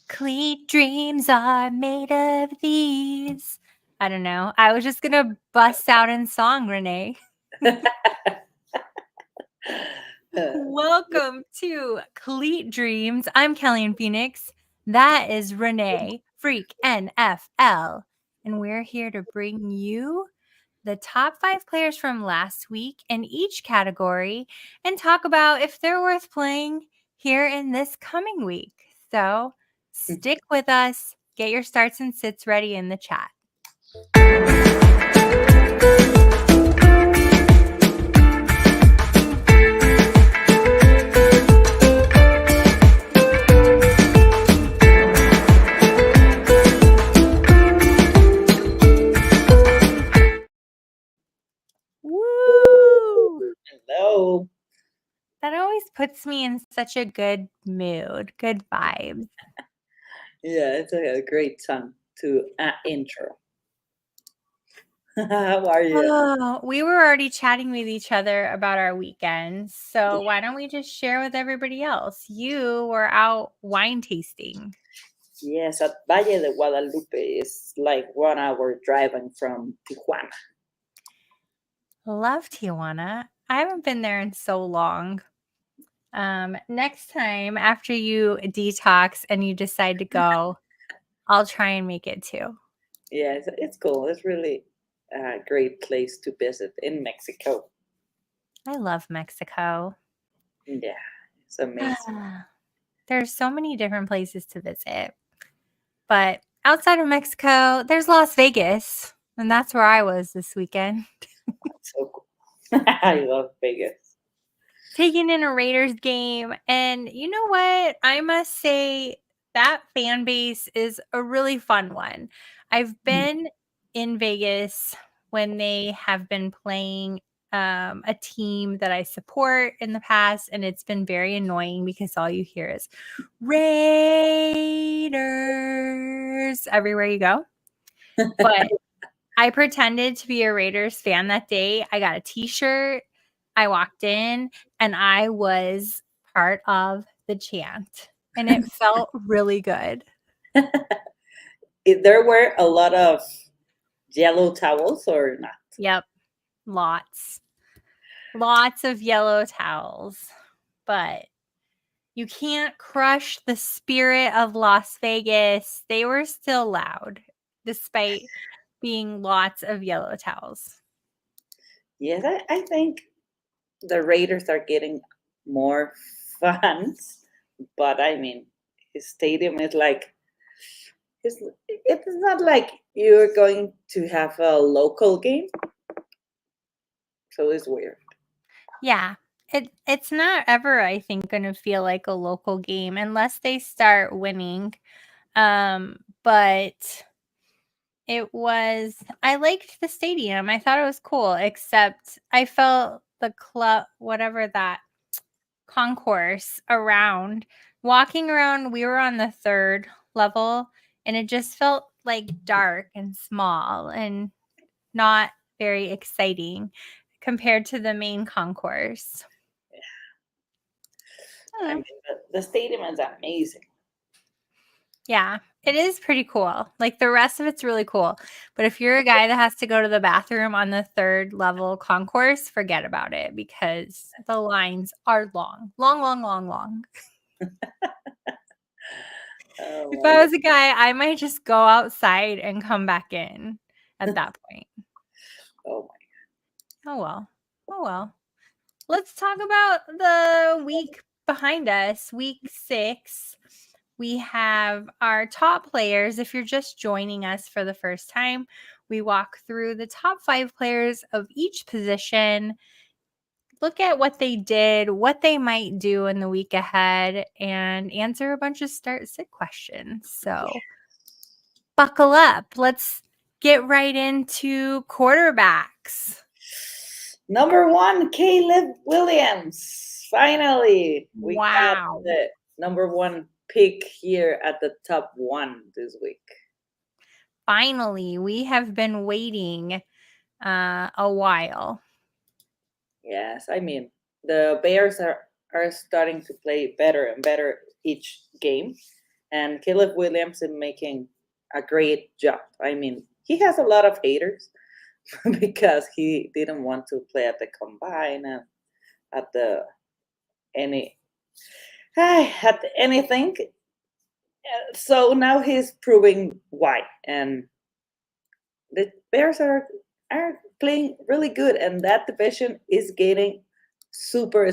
Cleat dreams are made of these. I don't know. I was just gonna bust out in song, Renee. Welcome to Cleat Dreams. I'm Kellyanne Phoenix. That is Renee, Freak NFL. And we're here to bring you the top 5 players from last week in each category and talk about if they're worth playing here in this coming week. So stick with us. Get your starts and sits ready in the chat. Woo! Hello. That always puts me in such a good mood, good vibes. Yeah, it's a great song to intro. How are you? Oh, we were already chatting with each other about our weekends. So why don't we just share with everybody else? You were out wine tasting. Yes, at Valle de Guadalupe is like 1 hour driving from Tijuana. Love Tijuana. I haven't been there in so long. Next time after you detox and you decide to go, I'll try and make it too. Yeah, it's cool. It's really a great place to visit in Mexico. I love Mexico. Yeah, it's amazing. There's so many different places to visit. But outside of Mexico, there's Las Vegas. And that's where I was this weekend. So cool. I love Vegas. Taking in a Raiders game. And you know what? I must say that fan base is a really fun one. I've been in Vegas when they have been playing a team that I support in the past, and it's been very annoying because all you hear is Raiders everywhere you go. But I pretended to be a Raiders fan that day. I got a t-shirt. I walked in and I was part of the chant, and it felt really good. There were a lot of yellow towels or not? Yep. Lots of yellow towels, but you can't crush the spirit of Las Vegas. They were still loud despite being lots of yellow towels. Yes, I think the Raiders are getting more fans, but I mean, his stadium is like it's not like you're going to have a local game, so it's weird. Yeah. It's not ever, I think, going to feel like a local game unless they start winning. But I liked the stadium. I thought it was cool, except I felt the club, whatever that concourse around, walking around, we were on the 3rd level, and it just felt like dark and small and not very exciting compared to the main concourse. I mean, the stadium is amazing. Yeah, it is pretty cool. Like the rest of it's really cool. But if you're a guy that has to go to the bathroom on the 3rd level concourse, forget about it because the lines are long. Oh If my I God. was a guy, I might just go outside and come back in at that point. Oh my Oh well. Oh well. Let's talk about the week behind us, week 6. We have our top players. If you're just joining us for the first time, we walk through the top 5 players of each position, look at what they did, what they might do in the week ahead, and answer a bunch of start-sit questions. So buckle up. Let's get right into quarterbacks. Number 1, Caleb Williams. Finally, we got Wow. the number 1 pick here at the top 1 this week. Finally, we have been waiting a while. Yes, I mean, the Bears are starting to play better and better each game. And Caleb Williams is making a great job. I mean, he has a lot of haters because he didn't want to play at the combine and at the any at anything. So now he's proving why, and the Bears are playing really good, and that division is getting super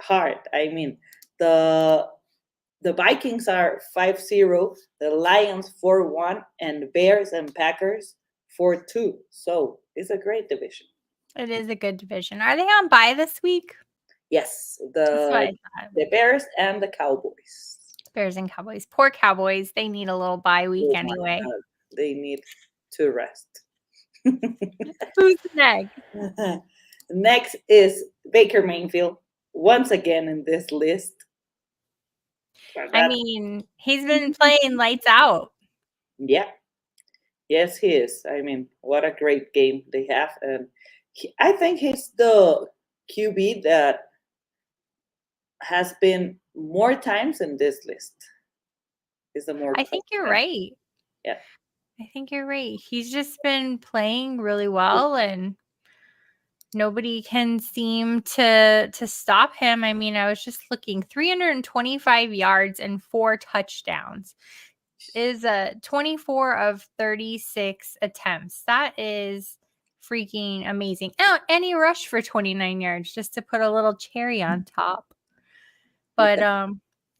hard. I mean, the the Vikings are 5-0, the Lions 4-1, and Bears and Packers 4-2. So it's a great division. It is a good division. Are they on bye this week? Yes, That's what I thought. the Bears and the Cowboys. Bears and Cowboys. Poor Cowboys. They need a little bye week Oh my anyway. God, they need to rest. Who's next? Next is Baker Mayfield, once again in this list. I mean, he's been playing lights out. Yeah. Yes, he is. I mean, what a great game they have. And I think he's the QB that has been more times in this list. Is the more I think you're right. Yeah. I think you're right. He's just been playing really well, and nobody can seem to stop him. I mean, I was just looking, 325 yards and 4 touchdowns is 24 of 36 attempts. That is freaking amazing. Oh, and he rushed for 29 yards just to put a little cherry on top. But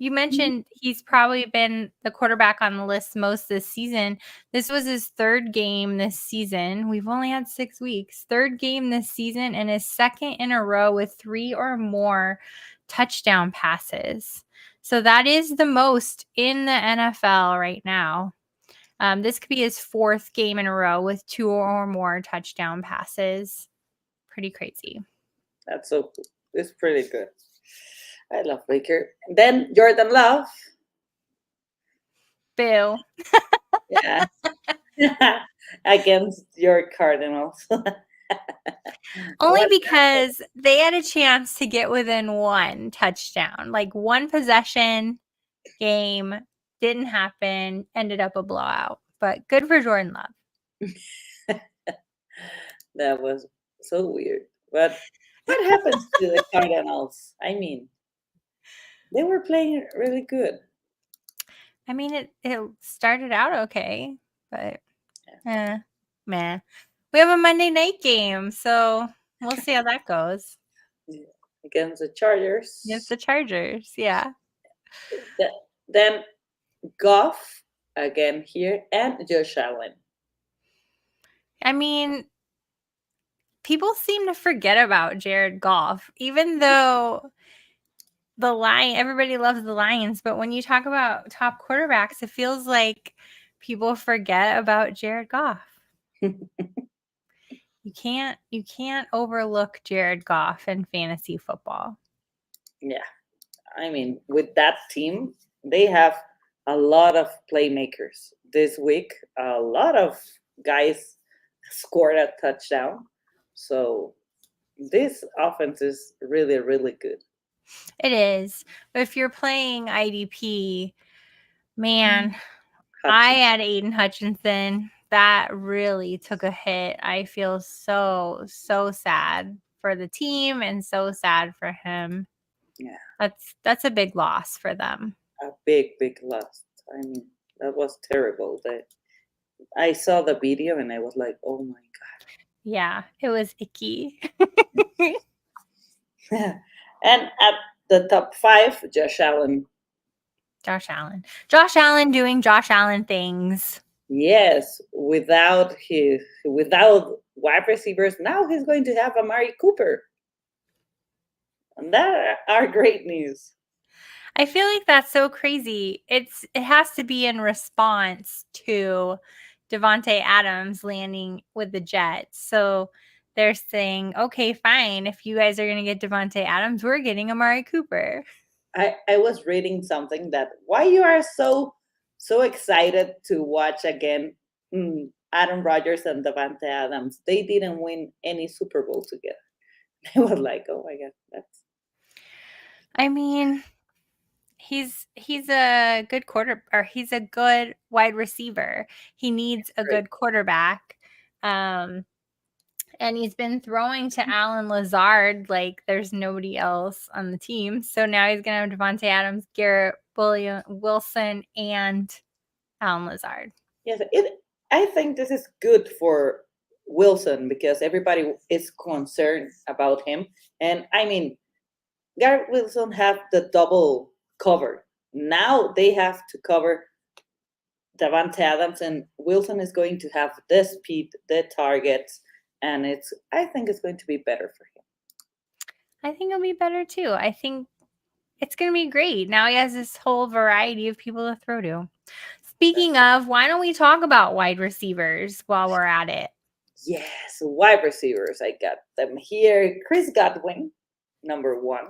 you mentioned he's probably been the quarterback on the list most this season. This was his third game this season. We've only had 6 weeks. Third game this season and his second in a row with 3 or more touchdown passes. So that is the most in the NFL right now. This could be his 4th game in a row with 2 or more touchdown passes. Pretty crazy. That's so cool. It's pretty good. I love Baker. And then Jordan Love. Boo. Yeah. Against your Cardinals. Only because they had a chance to get within 1 touchdown. Like 1 possession game didn't happen, ended up a blowout. But good for Jordan Love. That was so weird. But what happens to the Cardinals? I mean, they were playing really good. I mean, it started out okay, but meh. We have a Monday night game, so we'll see how that goes. Against the Chargers. Against the Chargers, yeah. Then Goff again here and Josh Allen. I mean, people seem to forget about Jared Goff, even though everybody loves the Lions, but when you talk about top quarterbacks, it feels like people forget about Jared Goff. You can't overlook Jared Goff in fantasy football. Yeah. I mean, with that team, they have a lot of playmakers this week. A lot of guys scored a touchdown. So this offense is really, really good. It is. But if you're playing IDP, man, I had Aiden Hutchinson. That really took a hit. I feel so sad for the team and so sad for him. Yeah. That's a big loss for them. A big loss. I mean, that was terrible. I saw the video and I was like, oh my God. Yeah, it was icky. And at the top 5, Josh Allen. Josh Allen doing Josh Allen things. Yes, without wide receivers, now he's going to have Amari Cooper. And that are great news. I feel like that's so crazy. It has to be in response to Davante Adams landing with the Jets. So they're saying, okay, fine. If you guys are going to get Davante Adams, we're getting Amari Cooper. I was reading something that why you are so excited to watch again Aaron Rodgers and Davante Adams. They didn't win any Super Bowl together. I was like, oh my God, that's. I mean, he's a good he's a good wide receiver. He needs a good quarterback. And he's been throwing to Alan Lazard like there's nobody else on the team. So now he's going to have Devontae Adams, Garrett Wilson, and Alan Lazard. Yes, I think this is good for Wilson because everybody is concerned about him. And I mean, Garrett Wilson have the double cover. Now they have to cover Davante Adams, and Wilson is going to have the speed, the targets, and I think it's going to be better for him. I think it'll be better too. I think it's going to be great. Now he has this whole variety of people to throw to. Speaking of, why don't we talk about wide receivers while we're at it? Yes, wide receivers. I got them here. Chris Godwin, number 1.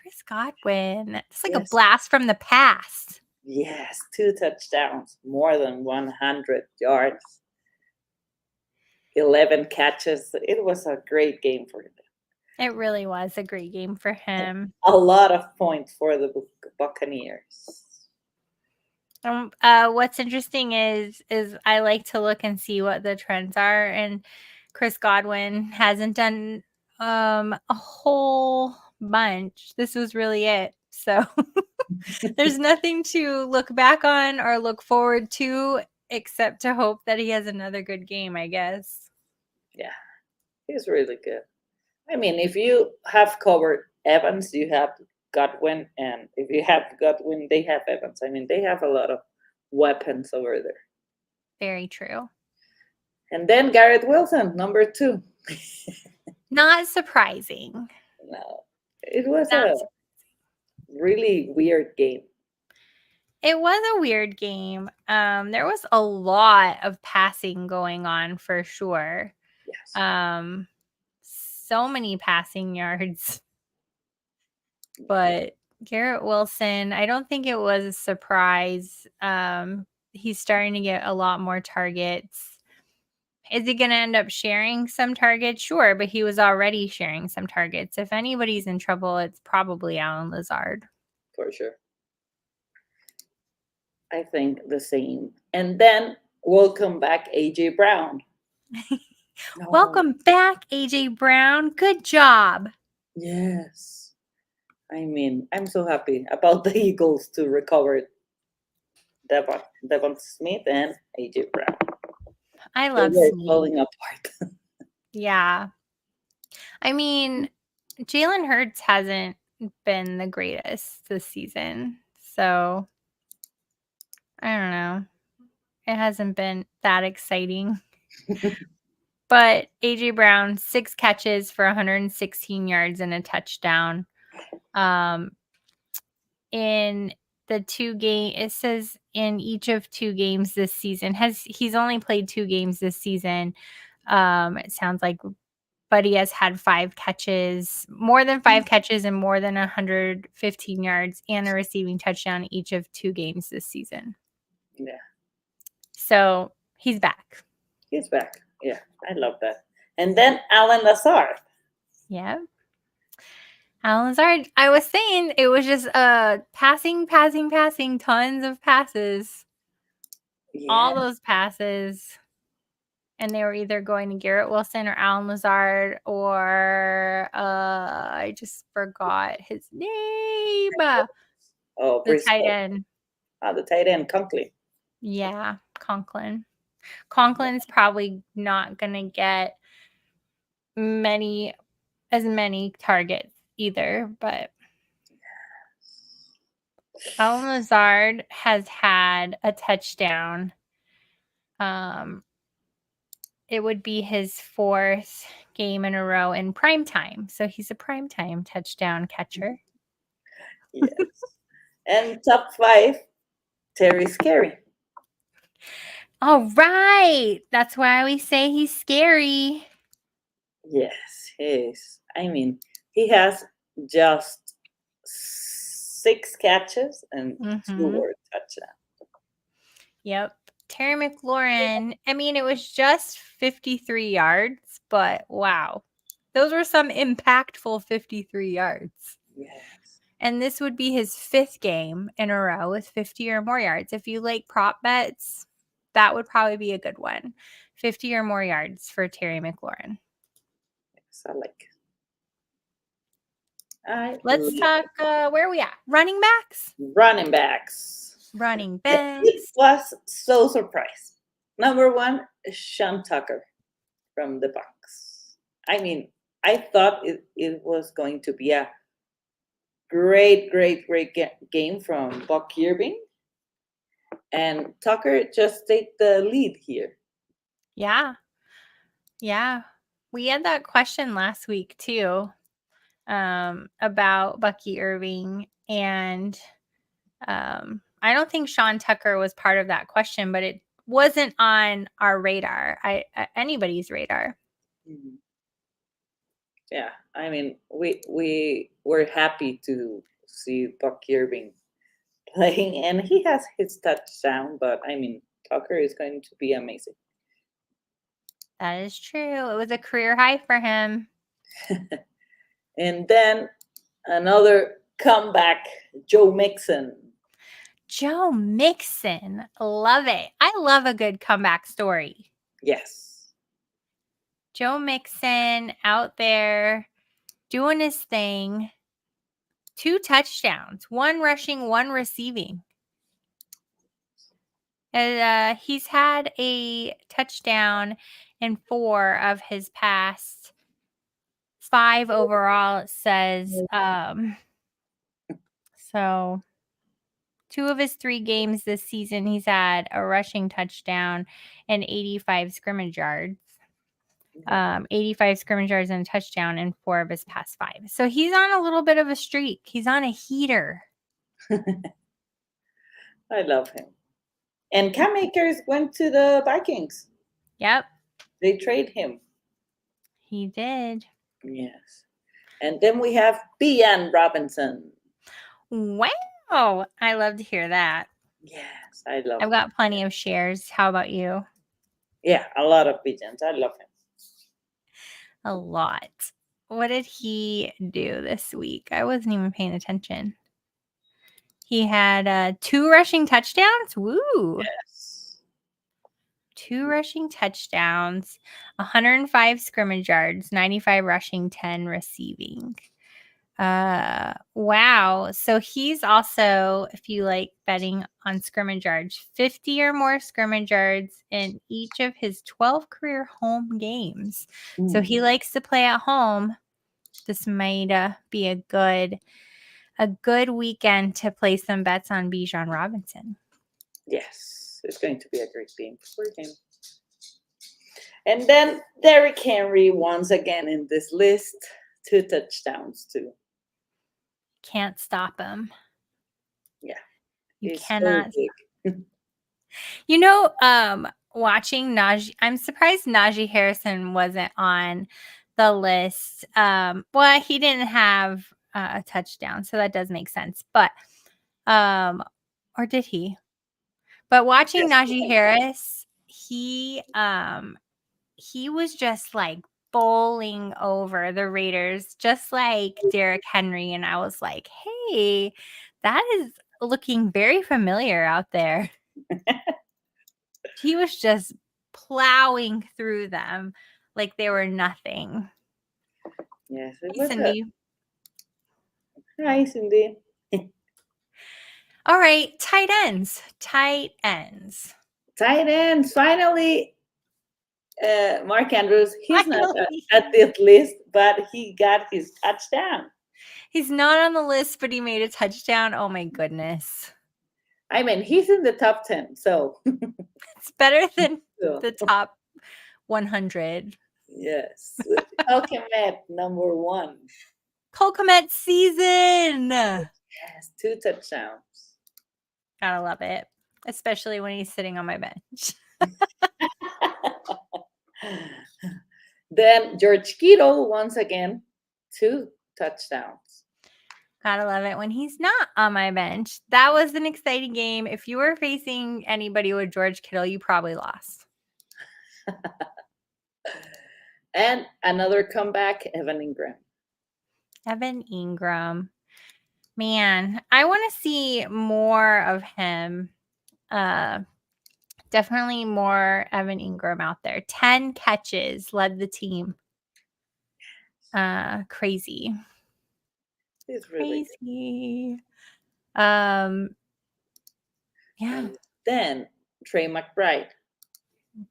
Chris Godwin. It's like a blast from the past. Yes, 2 touchdowns, more than 100 yards, 11 catches. It was a great game for him. It really was a great game for him. A lot of points for the Buccaneers. What's interesting is I like to look and see what the trends are, and Chris Godwin hasn't done a whole bunch. This was really it. So there's nothing to look back on or look forward to except to hope that he has another good game, I guess. Yeah, he's really good. I mean, if you have covered Evans, you have Godwin, and if you have Godwin, they have Evans. I mean, they have a lot of weapons over there. Very true. And then Garrett Wilson, number 2. Not surprising. No, it was a really weird game. It was a weird game. There was a lot of passing going on for sure. Yes. So many passing yards. But Garrett Wilson, I don't think it was a surprise. He's starting to get a lot more targets. Is he going to end up sharing some targets? Sure, but he was already sharing some targets. If anybody's in trouble, it's probably Alan Lazard. For sure. I think the same. And then welcome back, AJ Brown. No. Welcome back, AJ Brown. Good job. Yes. I mean, I'm so happy about the Eagles to recover Devon Smith and AJ Brown. I love Smith. Falling apart. Yeah. I mean, Jalen Hurts hasn't been the greatest this season. So I don't know. It hasn't been that exciting. But AJ Brown, 6 catches for 116 yards and a touchdown. In the 2 game, it says in each of 2 games this season. He's only played 2 games this season. It sounds like, but he has had 5 catches, more than 5 catches and more than 115 yards and a receiving touchdown each of 2 games this season. Yeah. So he's back. He's back. Yeah, I love that. And then Alan Lazard. Yeah. Alan Lazard. I was saying it was just passing, tons of passes. Yeah. All those passes. And they were either going to Garrett Wilson or Alan Lazard or I just forgot his name. Oh, the tight end. Oh, the tight end, Conklin. Yeah, Conklin. Conklin's probably not going to get as many targets either, but Alan Lazard has had a touchdown. It would be his 4th game in a row in primetime. So he's a primetime touchdown catcher. Yes. And top 5, Terry Scary. All right. That's why we say he's scary. Yes, he is. I mean, he has just 6 catches and 2 were touchdowns. Yep. Terry McLaurin, I mean, it was just 53 yards, but wow. Those were some impactful 53 yards. Yes. And this would be his 5th game in a row with 50 or more yards. If you like prop bets, that would probably be a good one. 50 or more yards for Terry McLaurin. Yes, I like it. Let's talk, where are we at? Running backs? Running backs. Running It backs. was so surprised. Number 1, Sean Tucker from the Bucks. I mean, I thought it was going to be a great game from Buck Irving. And Tucker just take the lead here. Yeah. Yeah. We had that question last week too, about Bucky Irving. And I don't think Sean Tucker was part of that question, but it wasn't on our radar, anybody's radar. Mhm. Yeah, I mean, we were happy to see Buck Irving playing, and he has his touchdown. But I mean, Tucker is going to be amazing. That is true. It was a career high for him. And then another comeback, Joe Mixon. Joe Mixon. Love it. I love a good comeback story. Yes. Joe Mixon out there doing his thing. 2 touchdowns, 1 rushing, 1 receiving. And he's had a touchdown in 4 of his past 5 overall, it says. So 2 of his 3 games this season, he's had a rushing touchdown and 85 scrimmage yards. 85 scrimmage yards and a touchdown in 4 of his past 5. So he's on a little bit of a streak. He's on a heater. I love him. And Cam Akers went to the Vikings. Yep. They trade him. He did. Yes. And then we have Bian Robinson. Wow. I love to hear that. Yes, I love I've him. got plenty of shares. How about you? Yeah, a lot of pigeons. I love him. A lot. What did he do this week? I wasn't even paying attention. He had 2 rushing touchdowns. Woo. Yes. 2 rushing touchdowns, 105 scrimmage yards, 95 rushing, 10 receiving. Wow. So he's also, if you like betting on scrimmage yards, 50 or more scrimmage yards in each of his 12 career home games. So he likes to play at home. This might be a good weekend to play some bets on Bijan Robinson. Yes, it's going to be a great game for him. And then Derrick Henry once again in this list, 2 touchdowns too. Can't stop him. Yeah, You he's cannot. so big. You know, watching Najee, I'm surprised Najee Harrison wasn't on the list. Well, he didn't have a touchdown, so that does make sense. But, or did he? But watching Yes. Najee Harris, he was just like bowling over the Raiders, just like Derrick Henry, and I was like, hey, that is looking very familiar out there. He was just plowing through them like they were nothing. Yes, it Hey, was Cindy. Hi, Cindy. All right, tight ends. Tight ends. Tight ends, finally. Mark Andrews, he's not Finally. at this list, but he got his touchdown. He's not on the list, but he made a touchdown. Oh my goodness. I mean, he's in the top 10, so. It's better than So, the top 100. yes. Cole Kmet, number 1. Cole Kmet season. Yes, 2 touchdowns. Gotta love it, especially when he's sitting on my bench. Then George Kittle, once again, 2 touchdowns. Gotta love it when he's not on my bench. That was an exciting game. If you were facing anybody with George Kittle, you probably lost. And another comeback, Evan Ingram. Evan Ingram. Man, I want to see more of him. Definitely more Evan Ingram out there. 10 catches led the team. Crazy. He's really Crazy. Yeah. good. Then Trey McBride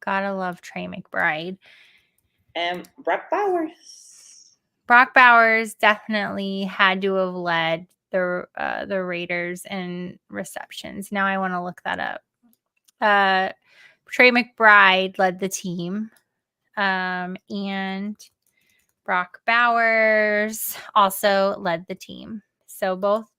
Gotta love Trey McBride. and Brock Bowers. Brock Bowers definitely had to have led the Raiders in receptions. Now I want to look that up. Trey McBride led the team. And Brock Bowers also led the team. So both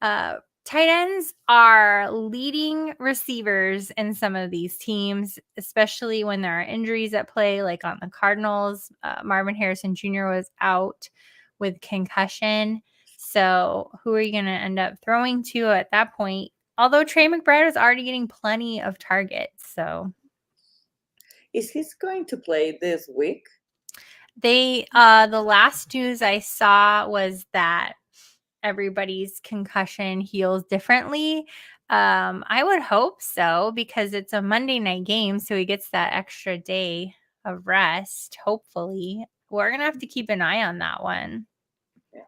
tight ends are leading receivers in some of these teams, especially when there are injuries at play, like on the Cardinals. Marvin Harrison Jr. was out with concussion. So who are you going to end up throwing to at that point? Although Trey McBride was already getting plenty of targets. So Is he going to play this week? the last news I saw was that everybody's concussion heals differently. I would hope so because it's a Monday night game, so he gets that extra day of rest. Hopefully, we're gonna have to keep an eye on that one. Yeah.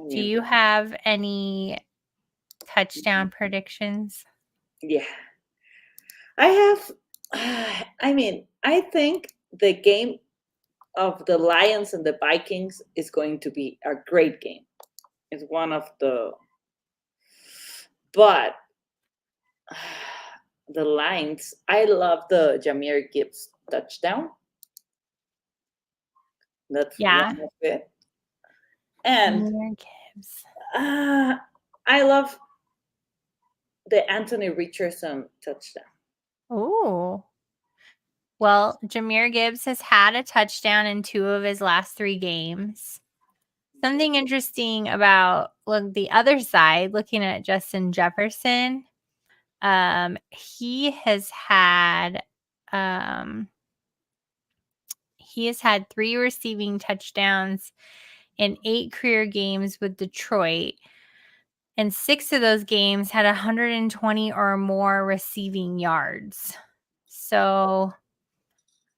Do you have any touchdown predictions? Yeah. I have, I mean, I think the game of the Lions and the Vikings is going to be a great game. It's one of but the Lions, I love the Jahmyr Gibbs touchdown. That's Yeah. one of it. And Jahmyr Gibbs. I love the Anthony Richardson touchdown. Oh. Well, Jahmyr Gibbs has had a touchdown in 2 of his last 3 games. Something interesting about the other side, looking at Justin Jefferson, he has had 3 receiving touchdowns in 8 career games with Detroit, and 6 of those games had 120 or more receiving yards. So,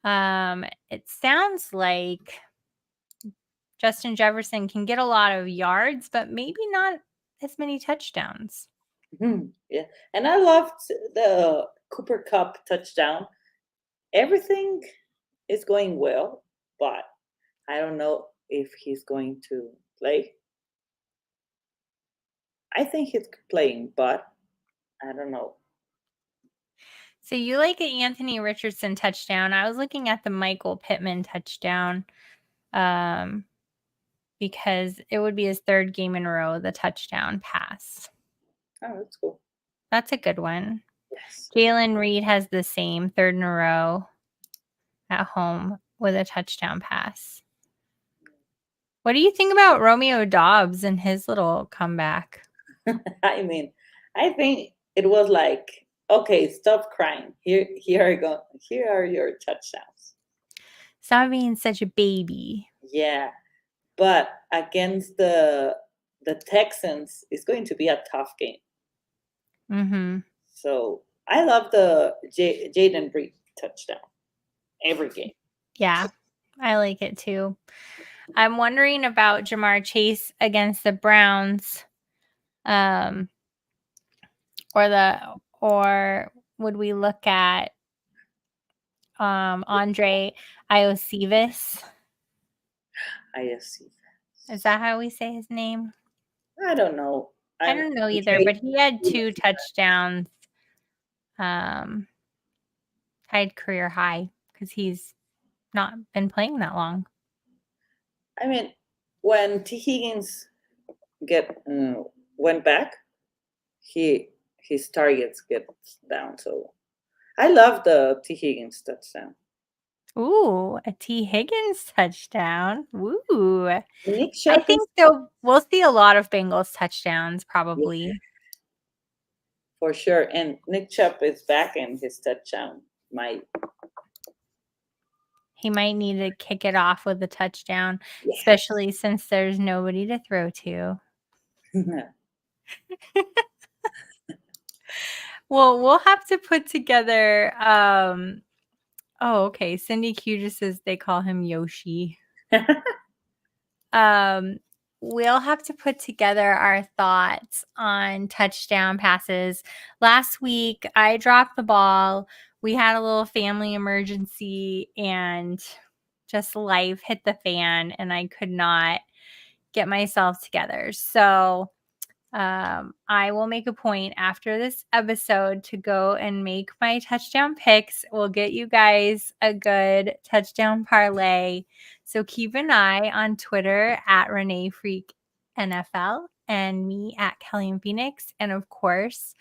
it sounds like Justin Jefferson can get a lot of yards, but maybe not as many touchdowns. Yeah. And I loved the Cooper Cup touchdown. Everything is going well, but I don't know if he's going to play. I think he's playing, but I don't know. So you like an Anthony Richardson touchdown. I was looking at the Michael Pittman touchdown because it would be his 3rd game in a row, the touchdown pass. Oh, that's cool. That's a good one. Yes. Jalen Reed has the same 3rd in a row at home with a touchdown pass. What do you think about Romeo Doubs and his little comeback? I mean, I think it was like, okay, stop crying. Here are go. Here are your touchdowns. Stop being such a baby. Yeah, but against the Texans, it's going to be a tough game. Mm-hmm. So I love the Jaden Reed touchdown every game. Yeah, I like it too. I'm wondering about Jamar Chase against the Browns. Or would we look at Andre Iosivas? ISC. Is that how we say his name? I don't know. I don't know either, but he had 2 touchdowns, tied career high because he's not been playing that long. I mean, when T. Higgins went back, his targets get down. So I love the T. Higgins touchdown. Ooh, a T. Higgins touchdown. Ooh. Nick I Chubb think we'll see a lot of Bengals touchdowns probably. for sure. And Nick Chubb is back, and his touchdown might. He might need to kick it off with a touchdown, Yes. especially since there's nobody to throw to. Well, we'll have to put together. Oh, okay. Cindy Q just says they call him Yoshi. We'll have to put together our thoughts on touchdown passes. Last week, I dropped the ball. We had a little family emergency, and just life hit the fan, and I could not get myself together. So I will make a point after this episode to go and make my touchdown picks. We'll get you guys a good touchdown parlay. So keep an eye on Twitter at Renee Freak NFL and me at Kelly and Phoenix. And of course,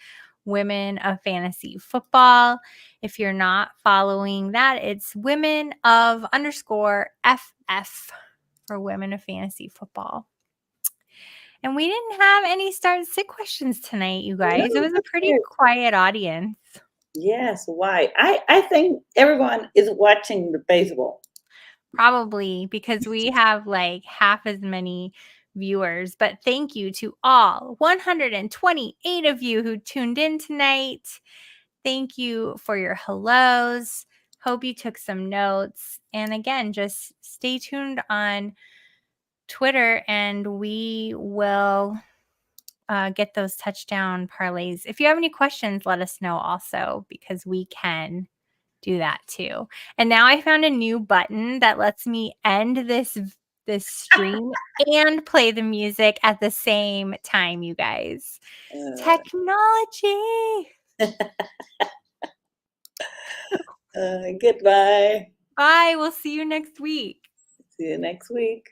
Women of Fantasy Football. If you're not following that, it's women of _FF for Women of Fantasy Football. And we didn't have any start sit questions tonight, you guys. It was a pretty quiet audience. Yes, why? I think everyone is watching the baseball. Probably because we have like half as many viewers. But thank you to all 128 of you who tuned in tonight. Thank you for your hellos. Hope you took some notes. And again, just stay tuned on Twitter and we will get those touchdown parlays. If you have any questions, let us know also because we can do that too. And now I found a new button that lets me end this stream and play the music at the same time, you guys. Technology. Goodbye. Bye. We'll see you next week. See you next week.